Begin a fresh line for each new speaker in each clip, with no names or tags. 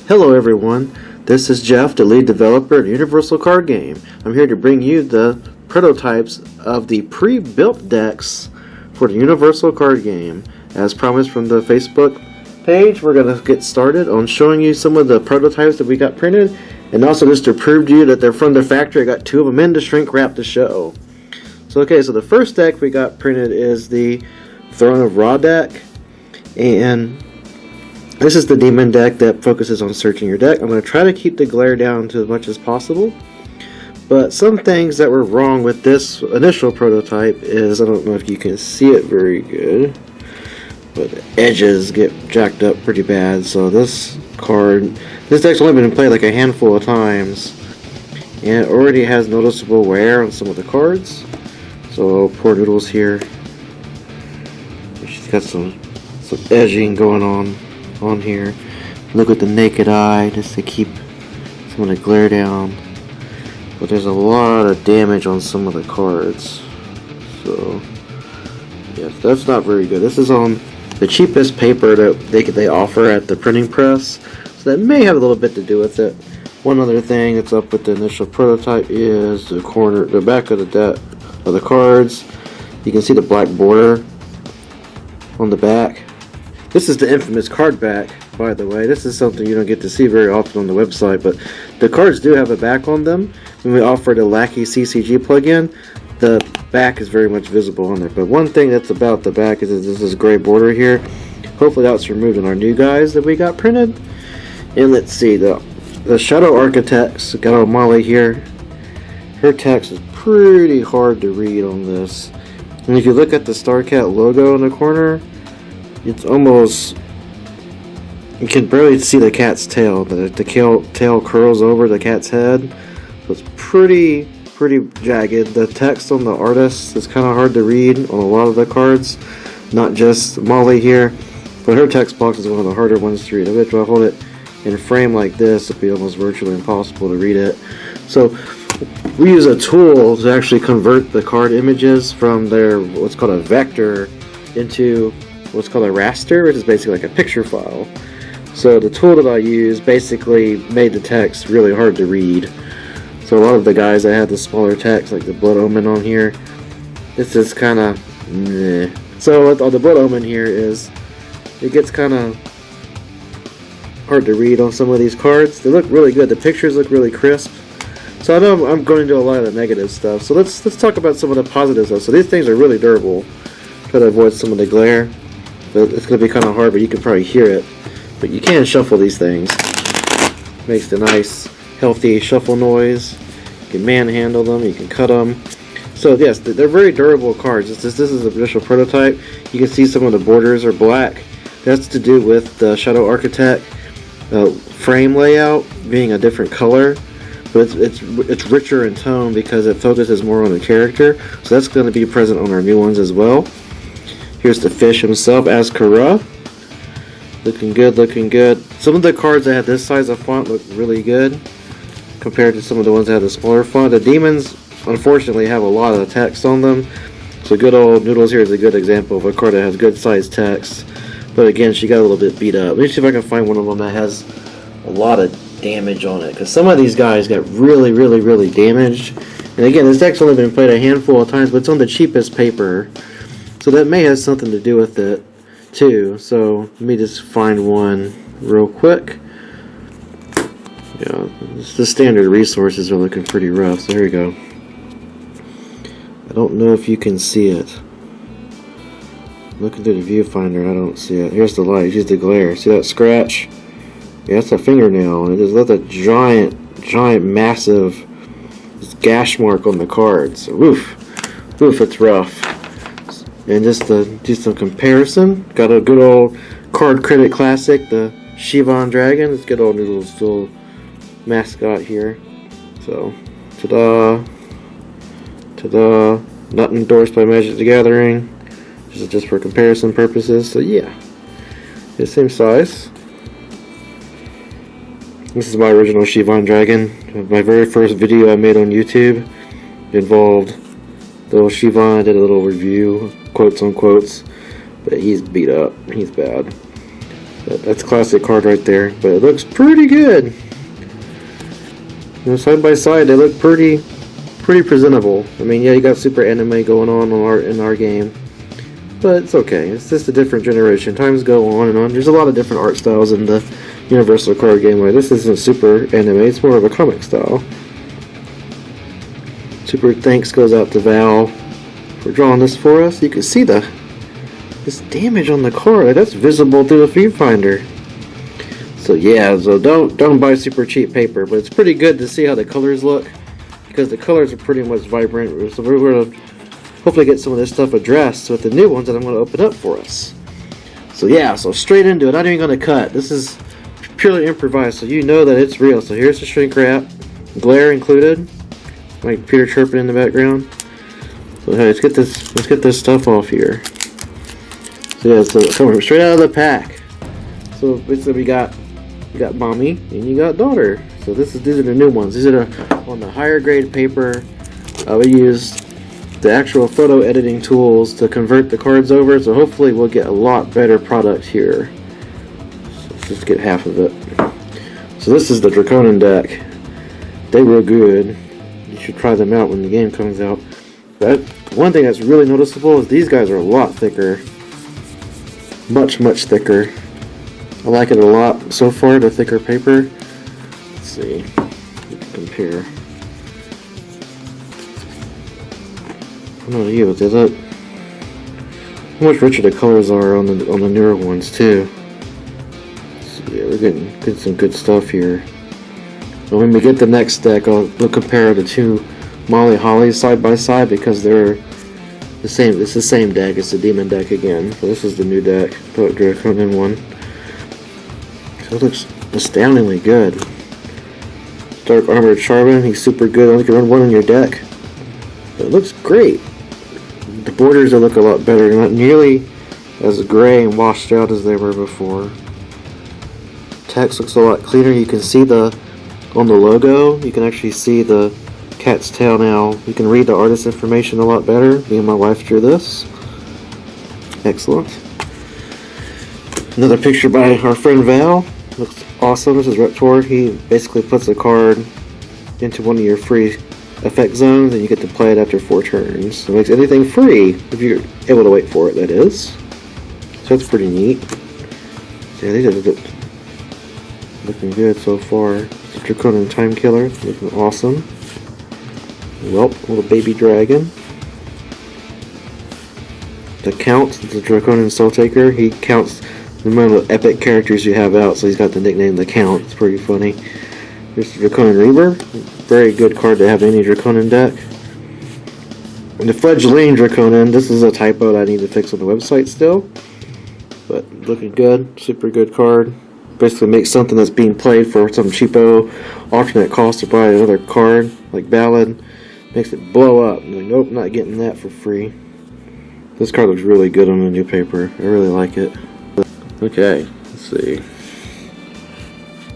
Hello everyone, this is Jeff, the lead developer at Universal Card Game. I'm here to bring you the prototypes of the pre-built decks for the Universal Card Game. As promised from the Facebook page, we're going to get started on showing you some of the prototypes that we got printed, and also just to prove to you that they're from the factory. I got two of them in to shrink wrap to show. So the first deck we got printed is the Throne of Ra deck, and this is the demon deck that focuses on searching your deck. I'm going to try to keep the glare down to as much as possible, but some things that were wrong with this initial prototype is, I don't know if you can see it very good, but the edges get jacked up pretty bad. So this deck's only been played like a handful of times, and it already has noticeable wear on some of the cards. So poor Noodles here, she's got some edging going on here. Look with the naked eye just to keep some of the glare down, but there's a lot of damage on some of the cards, so yes, that's not very good. This is on the cheapest paper that they offer at the printing press, so that may have a little bit to do with it. One other thing that's up with the initial prototype is the back of the cards. You can see the black border on the back. This is the infamous card back, by the way. This is something you don't get to see very often on the website, but the cards do have a back on them. When we offered a Lackey CCG plugin, the back is very much visible on there. But one thing that's about the back is this gray border here. Hopefully that's removed in our new guys that we got printed. And let's see, the Shadow Architects, got on Molly here. Her text is pretty hard to read on this. And if you look at the StarCat logo in the corner, it's almost, you can barely see the cat's tail. The tail curls over the cat's head, so it's pretty jagged. The text on the artist is kind of hard to read on a lot of the cards, not just Molly here, but her text box is one of the harder ones to read. I bet if I hold it in a frame like this, it'd be almost virtually impossible to read it. So we use a tool to actually convert the card images from their what's called a vector into what's called a raster, which is basically like a picture file. So the tool that I used basically made the text really hard to read. So a lot of the guys that had the smaller text, like the Blood Omen on here, it's just kind of meh. So with all the Blood Omen here is, it gets kind of hard to read on some of these cards. They look really good. The pictures look really crisp. So I know I'm going to do a lot of the negative stuff. So let's talk about some of the positives though. So these things are really durable. Try to avoid some of the glare. But it's going to be kind of hard, but you can probably hear it. But you can shuffle these things. Makes the nice, healthy shuffle noise. You can manhandle them, you can cut them. So yes, they're very durable cards. This is the initial prototype. You can see some of the borders are black. That's to do with the Shadow Architect frame layout being a different color. But it's richer in tone because it focuses more on the character. So that's going to be present on our new ones as well. Here's the fish himself, Azkara. Looking good, looking good. Some of the cards that had this size of font look really good compared to some of the ones that had the smaller font. The demons, unfortunately, have a lot of text on them. So good old Noodles here is a good example of a card that has good sized text. But again, she got a little bit beat up. Let me see if I can find one of them that has a lot of damage on it, because some of these guys got really damaged. And again, this deck's only been played a handful of times, but it's on the cheapest paper. So that may have something to do with it too. So let me just find one real quick. Yeah, the standard resources are looking pretty rough. So here we go. I don't know if you can see it. Looking through the viewfinder, I don't see it. Here's the light. Here's the glare. See that scratch? Yeah, that's a fingernail, and it just left a giant, massive gash mark on the card. So oof, it's rough. And just to do some comparison, got a good old Card Critic classic, the Shivan Dragon. It's good old Noodles, little mascot here. So, ta-da, not endorsed by Magic the Gathering. This is just for comparison purposes. So yeah, it's the same size. This is my original Shivan Dragon. My very first video I made on YouTube involved the little Shivan. I did a little review, quotes on quotes, but he's beat up. He's bad. That's a classic card right there, but it looks pretty good. You know, side by side, they look pretty presentable. I mean, yeah, you got super anime going on in our game, but it's okay. It's just a different generation. Times go on and on. There's a lot of different art styles in the Universal card game. Like, this isn't super anime. It's more of a comic style. Super thanks goes out to Val for drawing this for us. You can see this damage on the card. That's visible through the viewfinder. So yeah, so don't buy super cheap paper, but it's pretty good to see how the colors look, because the colors are pretty much vibrant. So we're going to hopefully get some of this stuff addressed with the new ones that I'm going to open up for us. So yeah, so straight into it. Not even going to cut. This is purely improvised, so you know that it's real. So here's the shrink wrap, glare included. My computer chirping in the background. So hey, let's get this stuff off here. So yeah, so coming straight out of the pack. So basically we got mommy and you got daughter. So these are the new ones. These are on the higher grade paper. We used the actual photo editing tools to convert the cards over. So hopefully we'll get a lot better product here. So let's just get half of it. So this is the Draconin deck. They were good. You should try them out when the game comes out. But one thing that's really noticeable is these guys are a lot thicker. Much thicker. I like it a lot so far, the thicker paper. Let's see. We can compare. I don't know you, but they look how much richer the colors are on the newer ones too. So yeah, we're getting some good stuff here. But when we get the next deck, we'll compare the two Molly Hollies side by side, because they're the same. It's the same deck. It's the demon deck again. So this is the new deck, the Draconin one. So it looks astoundingly good. Dark Armored Charmin. He's super good. Only can run one in your deck. But it looks great. The borders look a lot better. Not nearly as gray and washed out as they were before. Text looks a lot cleaner. You can see on the logo, you can actually see the cat's tail now. You can read the artist information a lot better. Me and my wife drew this. Excellent. Another picture by our friend Val. Looks awesome. This is Reptor. He basically puts a card into one of your free effect zones, and you get to play it after 4 turns. So it makes anything free, if you're able to wait for it, that is. So that's pretty neat. So yeah, these are looking good so far. Draconin Time Killer, looking awesome. Well, little baby dragon. The Count, the Draconin Soul Taker, he counts the amount of epic characters you have out, so he's got the nickname The Count. It's pretty funny. Here's the Draconin Reaver. Very good card to have in any Draconin deck. And the Fledgling Draconin, this is a typo that I need to fix on the website still. But looking good, super good card. Basically makes something that's being played for some cheapo alternate cost to buy another card, like Ballad. Makes it blow up. Like, nope, not getting that for free. This card looks really good on the new paper. I really like it. Okay, let's see.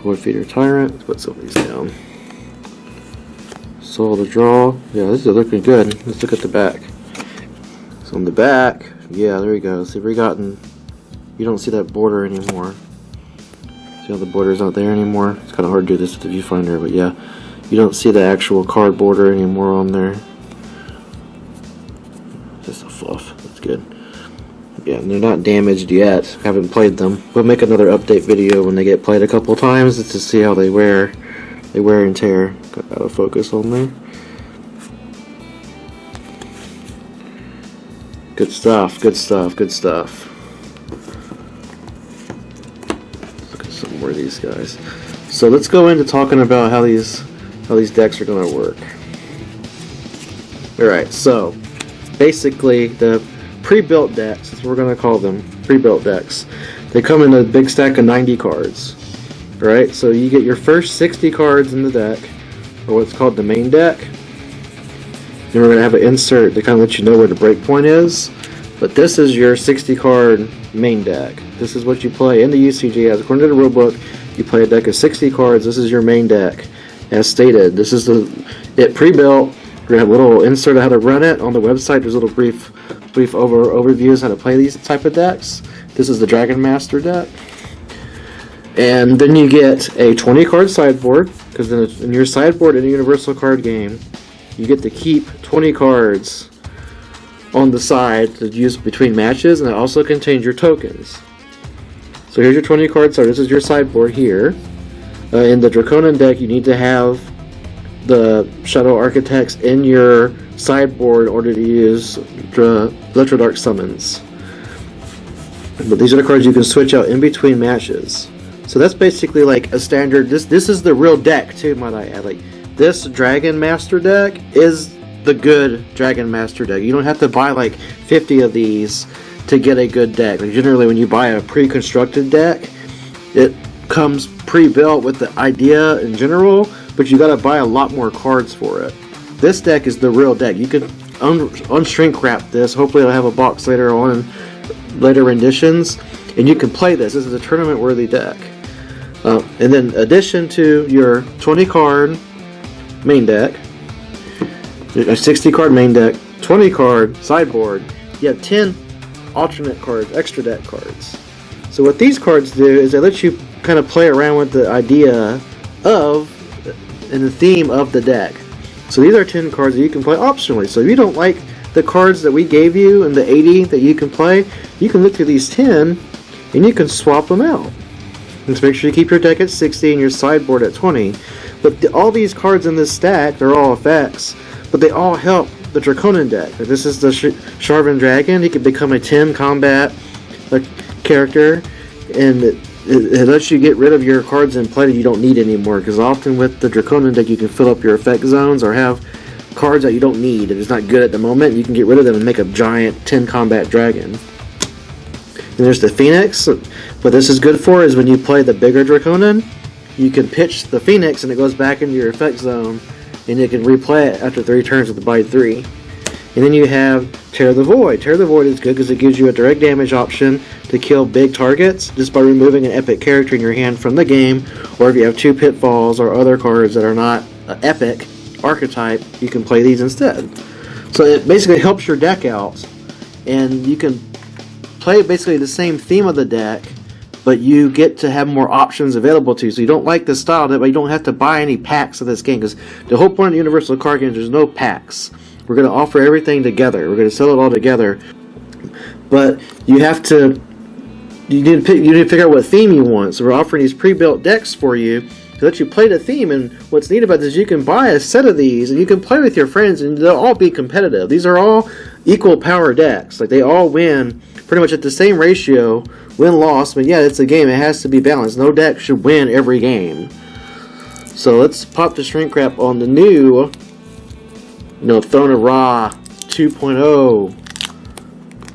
Void Feeder Tyrant. Let's put some of these down. Soul to Draw. Yeah, this is looking good. Let's look at the back. So on the back, yeah, there we go. See, you don't see that border anymore. See how the border's not there anymore? It's kind of hard to do this with the viewfinder, but yeah. You don't see the actual card border anymore on there. Just a fluff. That's good. Yeah, and they're not damaged yet. Haven't played them. We'll make another update video when they get played a couple times just to see how they wear. They wear and tear. Got out of focus on there. Good stuff. Good stuff. Good stuff. Let's look at some more of these guys. So let's go into talking about how these decks are going to work. Alright, so basically the pre-built decks, that's what we're going to call them, pre-built decks. They come in a big stack of 90 cards. Alright, so you get your first 60 cards in the deck, or what's called the main deck. Then we're going to have an insert to kind of let you know where the breakpoint is. But this is your 60 card main deck. This is what you play in the UCG. As according to the rulebook, you play a deck of 60 cards. This is your main deck. As stated, this is it pre-built. We're gonna have a little insert of how to run it on the website. There's a little brief overviews how to play these type of decks. This is the Dragon Master deck. And then you get a 20 card sideboard, because in your sideboard in a Universal card game, you get to keep 20 cards on the side to use between matches, and it also contains your tokens. So here's your 20 card side. This is your sideboard here. In the Draconin deck, you need to have the Shadow Architects in your sideboard in order to use Electro Dark Summons. But these are the cards you can switch out in between matches. So that's basically like a standard. This is the real deck too, might I add. Like, this Dragon Master deck is the good Dragon Master deck. You don't have to buy like 50 of these to get a good deck. Like, generally when you buy a pre-constructed deck, it comes pre-built with the idea in general, but you gotta buy a lot more cards for it. This deck is the real deck. You can unshrink wrap this. Hopefully I'll have a box later on, later renditions, and you can play this. This is a tournament worthy deck. And then addition to your 20 card main deck, a 60 card main deck, 20 card sideboard, you have 10 alternate cards, extra deck cards. So what these cards do is they let you kind of play around with the idea of and the theme of the deck. So these are 10 cards that you can play optionally. So if you don't like the cards that we gave you and the 80 that you can play, you can look through these 10 and you can swap them out. And to make sure you keep your deck at 60 and your sideboard at 20. But all these cards in this stack, they're all effects, but they all help the Draconin deck. This is the Sharvan Dragon. He can become a 10 combat character, and it lets you get rid of your cards in play that you don't need anymore, because often with the Draconin deck you can fill up your effect zones or have cards that you don't need and it's not good at the moment. You can get rid of them and make a giant 10 combat dragon. And there's the Phoenix. What this is good for is when you play the bigger Draconin, you can pitch the Phoenix and it goes back into your effect zone, and you can replay it after 3 turns with the buy 3. And then you have Tear the Void. Tear the Void is good because it gives you a direct damage option to kill big targets just by removing an epic character in your hand from the game, or if you have 2 Pitfalls or other cards that are not epic archetype, you can play these instead. So it basically helps your deck out, and you can play basically the same theme of the deck, but you get to have more options available to you. So you don't like this style, but you don't have to buy any packs of this game, because the whole point of Universal Card Games, there's no packs. We're going to offer everything together. We're going to sell it all together, but you need to figure out what theme you want. So we're offering these pre-built decks for you to let you play the theme. And what's neat about this is you can buy a set of these and you can play with your friends, and they'll all be competitive. These are all equal power decks. Like, they all win pretty much at the same ratio, win-loss. But yeah, it's a game. It has to be balanced. No deck should win every game. So let's pop the shrink wrap on the new Throne of Ra 2.0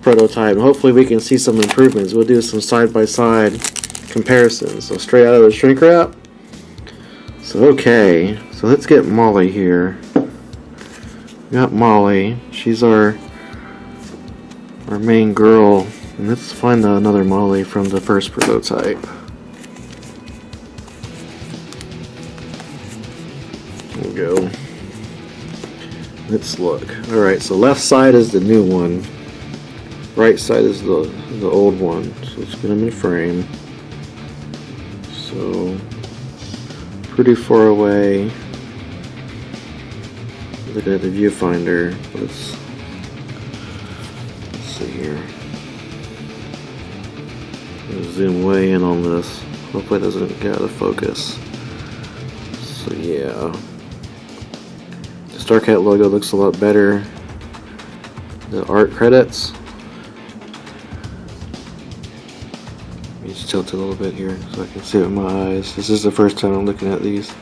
prototype, and hopefully we can see some improvements. We'll do some side-by-side comparisons. So straight out of the shrink wrap. So okay, so let's get Molly here. We got Molly. She's our main girl. And let's find another Molly from the first prototype. There we go. Let's look. Alright, so left side is the new one. Right side is the old one. So let's get them in frame. So, pretty far away. Looking at the viewfinder. Let's see here. Zoom way in on this. Hopefully it doesn't get out of focus. So yeah. The StarCat logo looks a lot better. The art credits. Let me just tilt it a little bit here so I can see it with my eyes. This is the first time I'm looking at these.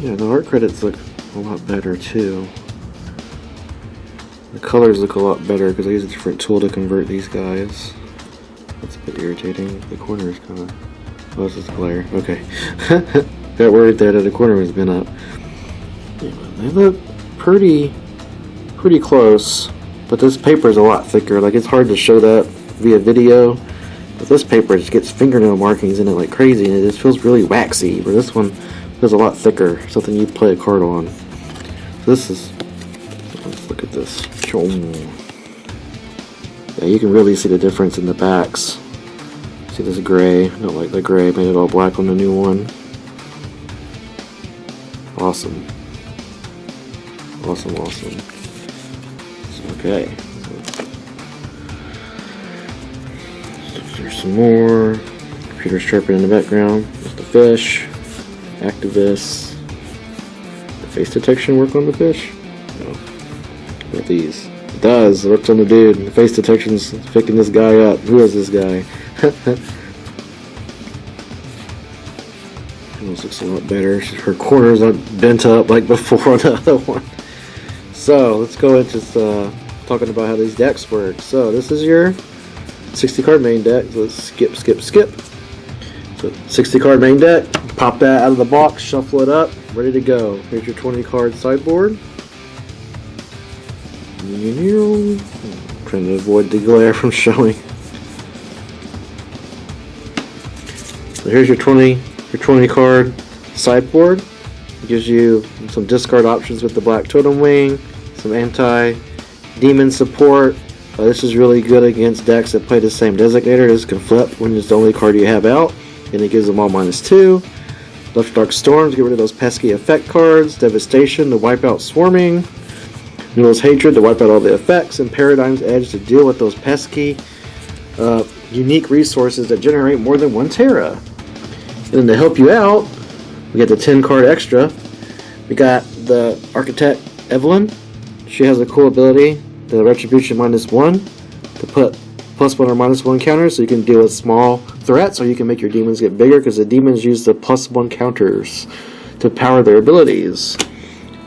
Yeah, the art credits look a lot better too. The colors look a lot better because I use a different tool to convert these guys. That's a bit irritating. The corner is kind of... Oh, this is the glare. Okay. Got worried there that the corner was bent up. Yeah, they look pretty close, but this paper is a lot thicker. Like, it's hard to show that via video, but this paper just gets fingernail markings in it like crazy, and it just feels really waxy. But this one feels a lot thicker, something you'd play a card on. So this is... Let's look at this. Yeah, you can really see the difference in the backs. See this gray. I don't like the gray. Made it all black on the new one. Awesome. Awesome, awesome. Okay. There's some more. Computer's chirping in the background. There's the fish. Activists. The face detection work on the fish? No. What about these? It does. It works on the dude. The face detection's picking this guy up. Who is this guy? This looks a lot better. Her corners aren't bent up like before on the other one. So let's go into talking about how these decks work. So this is your 60 card main deck. So let's skip. So 60 card main deck. Pop that out of the box, shuffle it up, ready to go. Here's your 20 card sideboard. I'm trying to avoid the glare from showing. So here's your 20 card sideboard. It gives you some discard options with the black totem wing, some anti-demon support. This is really good against decks that play the same designator. This can flip when it's the only card you have out, and it gives them all -2. Left Dark Storms, get rid of those pesky effect cards. Devastation to wipe out Swarming. Noodle's Hatred to wipe out all the effects. And Paradigm's Edge to deal with those pesky unique resources that generate more than 1 Terra. And then to help you out, we get the 10 card extra. We got the Architect Evelyn. She has a cool ability, the Retribution -1, to put +1 or -1 counters, so you can deal with small threats, or you can make your demons get bigger, because the demons use the +1 counters to power their abilities.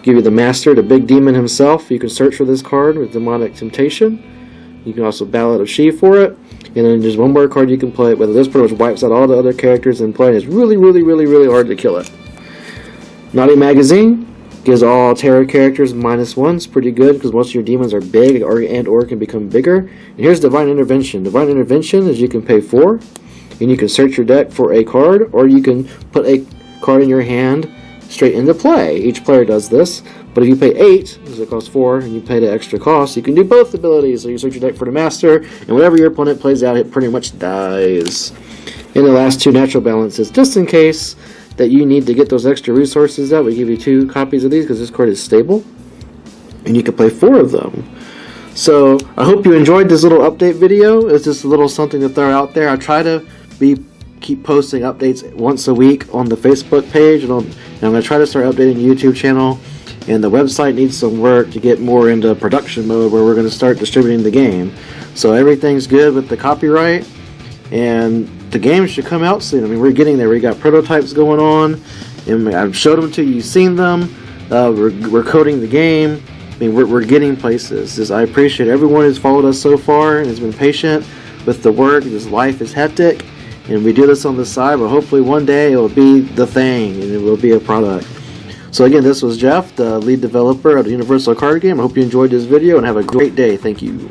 Give you the Master, the big demon himself. You can search for this card with Demonic Temptation. You can also Ballad of She for it. And then there's one more card you can play, whether this pretty much wipes out all the other characters in play, and it's really hard to kill it. Naughty Magazine gives all Terror characters -1. It's pretty good because most of your demons are big or can become bigger. And here's Divine Intervention. Divine Intervention is you can pay 4, and you can search your deck for a card, or you can put a card in your hand straight into play. Each player does this, but if you pay 8, because it costs 4, and you pay the extra cost, you can do both abilities. So you search your deck for the Master, and whatever your opponent plays out, it pretty much dies. And the last 2 natural balances, just in case that you need to get those extra resources out, we give you 2 copies of these because this card is stable, and you can play 4 of them. So I hope you enjoyed this little update video. It's just a little something to throw out there. I try to keep posting updates once a week on the Facebook page, and I'm going to try to start updating the YouTube channel, and the website needs some work to get more into production mode where we're going to start distributing the game. So everything's good with the copyright, and the game should come out soon. I mean, we're getting there. We got prototypes going on, and I've showed them to you. You've seen them. We're coding the game. I mean, we're getting places. I appreciate everyone who's followed us so far and has been patient with the work. This life is hectic, and we do this on the side, but hopefully one day it will be the thing, and it will be a product. So again, this was Jeff, the lead developer of the Universal Card Game. I hope you enjoyed this video, and have a great day. Thank you.